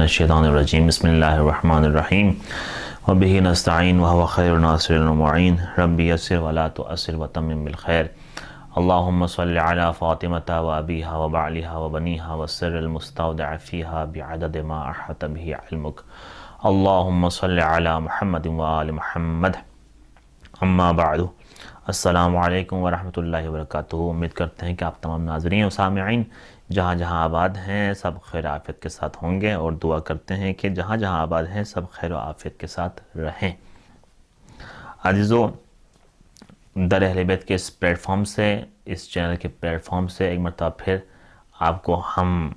الشیطان الرجیم بسم اللہ الرحمن الرحیم وبہ نستعین وهو خیر الناصر المعین ربی یسر ولا تعسر وتمم بالخیر اللہم صل علی فاطمة وابیہا وبعلہا وبنیہا والسر المستودع فیہا بعدد ما احاط بہ علمک اللہم صل علی محمد وآل محمد اما بعد السلام علیکم ورحمۃ اللہ وبرکاتہ۔ امید کرتے ہیں کہ آپ تمام ناظرین و سامعین جہاں جہاں آباد ہیں سب خیر و عافیت کے ساتھ ہوں گے، اور دعا کرتے ہیں کہ جہاں جہاں آباد ہیں سب خیر و عافیت کے ساتھ رہیں۔ عزیزو، در اہل بیت کے اس پلیٹ فارم سے، اس چینل کے پلیٹ فارم سے ایک مرتبہ پھر آپ کو ہم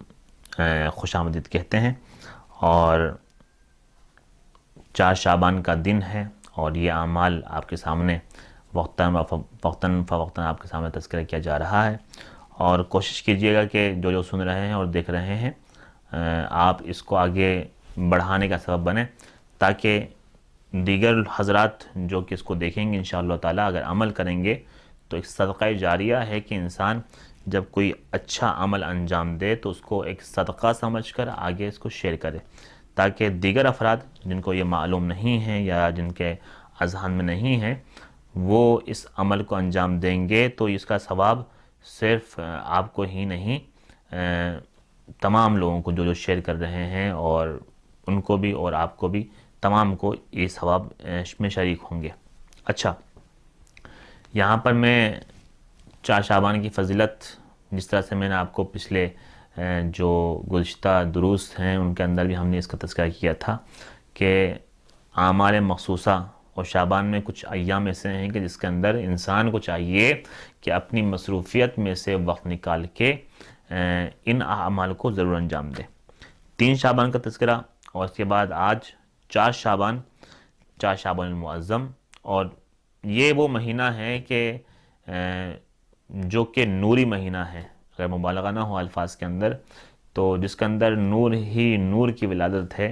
خوش آمدید کہتے ہیں، اور 4 شعبان کا دن ہے اور یہ اعمال آپ کے سامنے وقتاً فوقتاً آپ کے سامنے تذکرہ کیا جا رہا ہے، اور کوشش کیجئے گا کہ جو سن رہے ہیں اور دیکھ رہے ہیں آپ اس کو آگے بڑھانے کا سبب بنیں، تاکہ دیگر حضرات جو کہ اس کو دیکھیں گے انشاءاللہ تعالیٰ اگر عمل کریں گے تو ایک صدقہ جاریہ ہے کہ انسان جب کوئی اچھا عمل انجام دے تو اس کو ایک صدقہ سمجھ کر آگے اس کو شیئر کرے، تاکہ دیگر افراد جن کو یہ معلوم نہیں ہے یا جن کے اذہان میں نہیں ہے وہ اس عمل کو انجام دیں گے تو اس کا ثواب صرف آپ کو ہی نہیں تمام لوگوں کو جو شیئر کر رہے ہیں، اور ان کو بھی اور آپ کو بھی، تمام کو یہ ثواب میں شریک ہوں گے۔ اچھا، یہاں پر میں 4 شعبان کی فضیلت، جس طرح سے میں نے آپ کو پچھلے جو گزشتہ دروس ہیں ان کے اندر بھی ہم نے اس کا تذکرہ کیا تھا کہ اعمال مخصوصہ اور شعبان میں کچھ ایام ایسے ہیں کہ جس کے اندر انسان کو چاہیے کہ اپنی مصروفیت میں سے وقت نکال کے ان اعمال کو ضرور انجام دے۔ 3 شعبان کا تذکرہ، اور اس کے بعد آج 4 شعبان المعظم، اور یہ وہ مہینہ ہے کہ جو کہ نوری مہینہ ہے، اگر مبالغہ نہ ہو الفاظ کے اندر، تو جس کے اندر نور ہی نور کی ولادت ہے،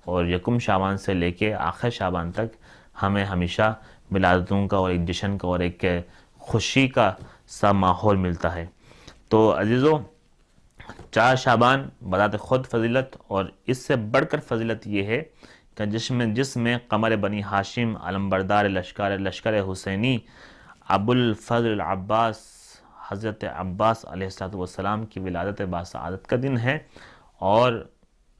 اور یکم شعبان سے لے کے آخر شعبان تک ہمیں ہمیشہ ولادتوں کا اور ایک جشن کا اور ایک خوشی کا سا ماحول ملتا ہے۔ تو عزیزو، 4 شعبان بذات خود فضیلت، اور اس سے بڑھ کر فضیلت یہ ہے کہ جس میں قمر بنی ہاشم علمبردار لشکر حسینی ابو الفضل العباس حضرت عباس علیہ السلام کی ولادت باسعادت کا دن ہے، اور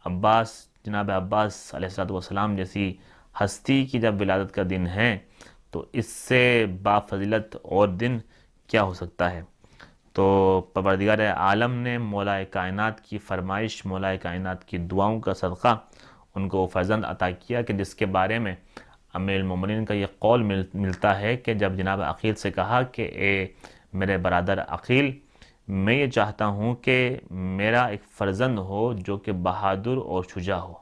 جناب عباس علیہ السلام جیسی ہستی کی جب ولادت کا دن ہے تو اس سے بافضیلت اور دن کیا ہو سکتا ہے۔ تو پروردگار عالم نے مولا کائنات کی فرمائش، مولا کائنات کی دعاؤں کا صدقہ ان کو فرزند عطا کیا کہ جس کے بارے میں امیر المومنین کا یہ قول ملتا ہے کہ جب جناب عقیل سے کہا کہ اے میرے برادر عقیل، میں یہ چاہتا ہوں کہ میرا ایک فرزند ہو جو کہ بہادر اور شجاع ہو،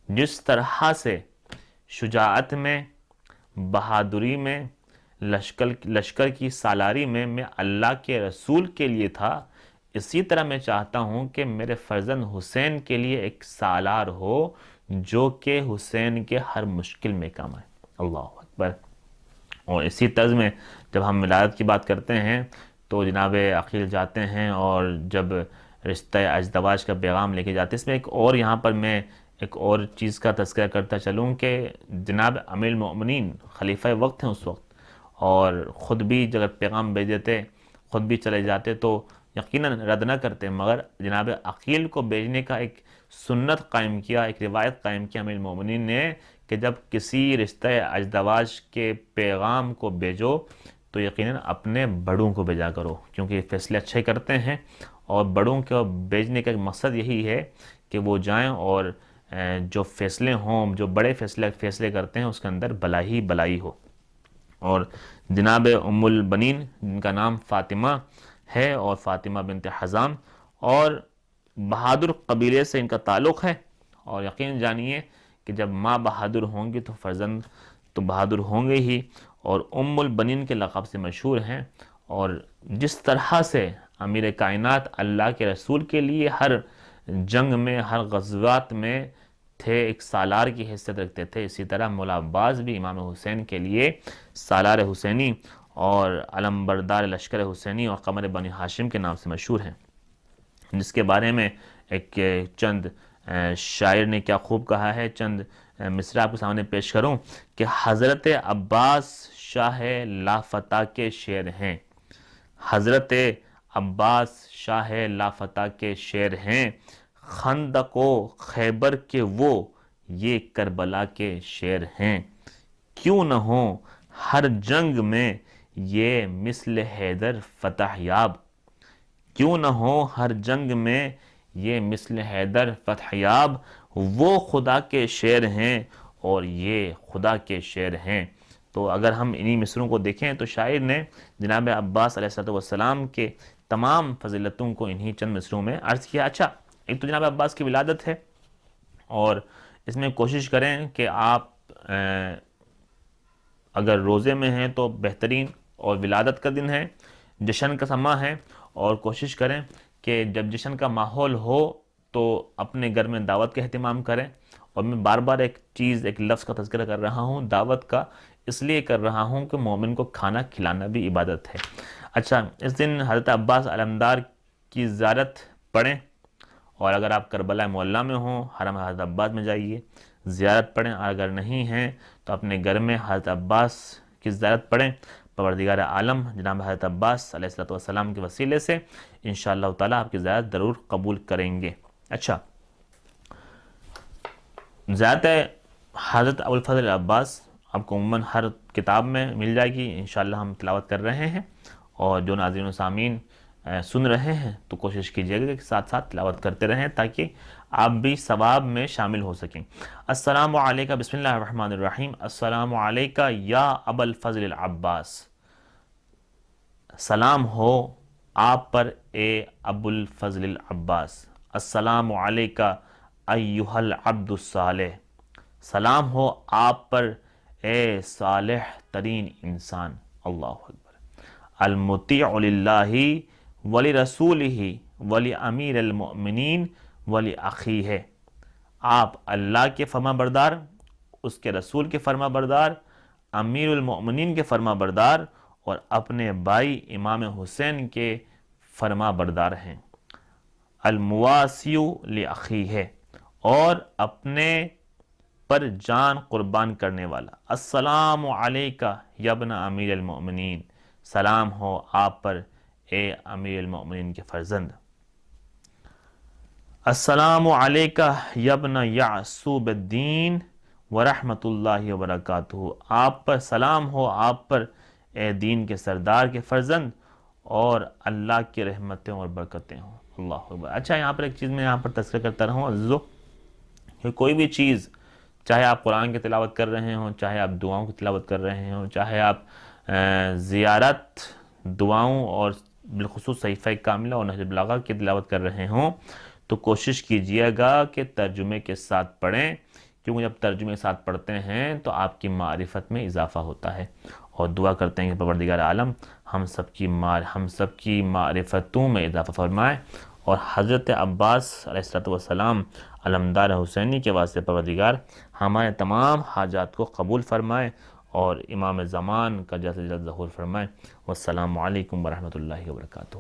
جس طرح سے شجاعت میں، بہادری میں، لشکر کی سالاری میں اللہ کے رسول کے لیے تھا، اسی طرح میں چاہتا ہوں کہ میرے فرزند حسین کے لیے ایک سالار ہو جو کہ حسین کے ہر مشکل میں کام آئے۔ اللہ اکبر۔ اور اسی طرز میں جب ہم ولادت کی بات کرتے ہیں تو جناب عقیل جاتے ہیں، اور جب رشتہ ازدواج کا پیغام لے کے جاتے ہیں، اس میں ایک اور یہاں پر میں ایک اور چیز کا تذکرہ کرتا چلوں کہ جناب امیر المؤمنین خلیفہ وقت ہیں اس وقت، اور خود بھی اگر پیغام بھیج دیتے، خود بھی چلے جاتے تو یقیناً رد نہ کرتے، مگر جناب عقیل کو بھیجنے کا ایک سنت قائم کیا، ایک روایت قائم کیا امیر المؤمنین نے کہ جب کسی رشتہ ازدواج کے پیغام کو بھیجو تو یقیناً اپنے بڑوں کو بھیجا کرو، کیونکہ یہ فیصلے اچھے کرتے ہیں، اور بڑوں کو بھیجنے کا مقصد یہی ہے کہ وہ جائیں اور جو فیصلے ہوں، جو بڑے فیصلے کرتے ہیں اس کے اندر بلائی ہو۔ اور جناب ام البنین جن کا نام فاطمہ ہے، اور فاطمہ بنت حزام، اور بہادر قبیلے سے ان کا تعلق ہے، اور یقین جانیے کہ جب ماں بہادر ہوں گی تو فرزند تو بہادر ہوں گے ہی، اور ام البنین کے لقب سے مشہور ہیں۔ اور جس طرح سے امیر کائنات اللہ کے رسول کے لیے ہر جنگ میں، ہر غزوات میں تھے، ایک سالار کی حیثیت رکھتے تھے، اسی طرح مولا عباس بھی امام حسین کے لیے سالار حسینی اور علمبردار لشکر حسینی اور قمر بنی ہاشم کے نام سے مشہور ہیں، جس کے بارے میں ایک چند شاعر نے کیا خوب کہا ہے، چند مصرع آپ کے سامنے پیش کروں کہ حضرت عباس شاہ لافتہ کے شعر ہیں، حضرت عباس شاہ لافتہ کے شعر ہیں، خندق و خیبر کے وہ یہ کربلا کے شعر ہیں، کیوں نہ ہوں ہر جنگ میں یہ مثل حیدر فتح یاب، کیوں نہ ہو ہر جنگ میں یہ مثل حیدر فتح یاب، وہ خدا کے شعر ہیں اور یہ خدا کے شعر ہیں۔ تو اگر ہم انہی مصروں کو دیکھیں تو شاعر نے جناب عباس علیہ السلام کے تمام فضیلتوں کو انہی چند مصروں میں عرض کیا۔ اچھا، ایک تو جناب عباس کی ولادت ہے، اور اس میں کوشش کریں کہ آپ اگر روزے میں ہیں تو بہترین، اور ولادت کا دن ہے، جشن کا سماں ہے، اور کوشش کریں کہ جب جشن کا ماحول ہو تو اپنے گھر میں دعوت کا اہتمام کریں۔ اور میں بار بار ایک لفظ کا تذکرہ کر رہا ہوں، دعوت کا اس لیے کر رہا ہوں کہ مومن کو کھانا کھلانا بھی عبادت ہے۔ اچھا، اس دن حضرت عباس علمدار کی زیارت پڑھیں، اور اگر آپ کربلا معلیٰ میں ہوں حرم حضرت عباس میں جائیے زیارت پڑھیں، اور اگر نہیں ہیں تو اپنے گھر میں حضرت عباس کی زیارت پڑھیں۔ پروردگار عالم جناب حضرت عباس علیہ السلام کے وسیلے سے انشاءاللہ تعالیٰ آپ کی زیارت ضرور قبول کریں گے۔ اچھا، زیارت حضرت ابوالفضل عباس آپ کو عموماً ہر کتاب میں مل جائے گی، انشاءاللہ ہم تلاوت کر رہے ہیں، اور جو ناظرین و سامعین سن رہے ہیں تو کوشش کیجیے گا کہ ساتھ ساتھ تلاوت کرتے رہیں تاکہ آپ بھی ثواب میں شامل ہو سکیں۔ السلام علیکہ، بسم اللہ الرحمن الرحیم، السلام علیکہ یا ابا الفضل العباس، سلام ہو آپ پر اے ابو الفضل العباس، السلام علیکہ ایہا العبد الصالح، سلام ہو آپ پر اے صالح ترین انسان، اللہ اکبر، المطیع للہ ولرسولہ ولامیر المؤمنین ولاخیہ، آپ اللہ کے فرما بردار، اس کے رسول کے فرما بردار، امیر المؤمنین کے فرما بردار، اور اپنے بھائی امام حسین کے فرما بردار ہیں، المواسی لاخیہ، اور اپنے پر جان قربان کرنے والا، السلام علیکہ یا ابن امیر المؤمنین، سلام ہو آپ پر اے امیر المؤمنین کے فرزند، السلام علیکہ یا ابن یعصوب الدین ورحمۃ اللہ وبرکاتہ، آپ پر سلام ہو آپ پر اے دین کے سردار کے فرزند، اور اللہ کی رحمتیں اور برکتیں ہوں، اللہ اکبر۔ اچھا، یہاں پر ایک چیز میں تذکرہ کرتا رہا ہوں عزیزو، کہ کوئی بھی چیز، چاہے آپ قرآن کی تلاوت کر رہے ہوں، چاہے آپ دعاؤں کی تلاوت کر رہے ہوں، چاہے آپ زیارت، دعاؤں اور بالخصوص صحیفہ کاملہ اور نہج البلاغہ کی تلاوت کر رہے ہوں، تو کوشش کیجئے گا کہ ترجمے کے ساتھ پڑھیں، کیونکہ جب ترجمے کے ساتھ پڑھتے ہیں تو آپ کی معرفت میں اضافہ ہوتا ہے، اور دعا کرتے ہیں کہ پروردگار عالم ہم سب کی معرفتوں میں اضافہ فرمائے، اور حضرت عباس علیہ السلام علمدار حسینی کے واسطے پروردگار ہمارے تمام حاجات کو قبول فرمائے، اور امام زمان کا جلد سے جلد ظہور فرمائے۔ والسلام علیکم ورحمۃ اللہ وبرکاتہ۔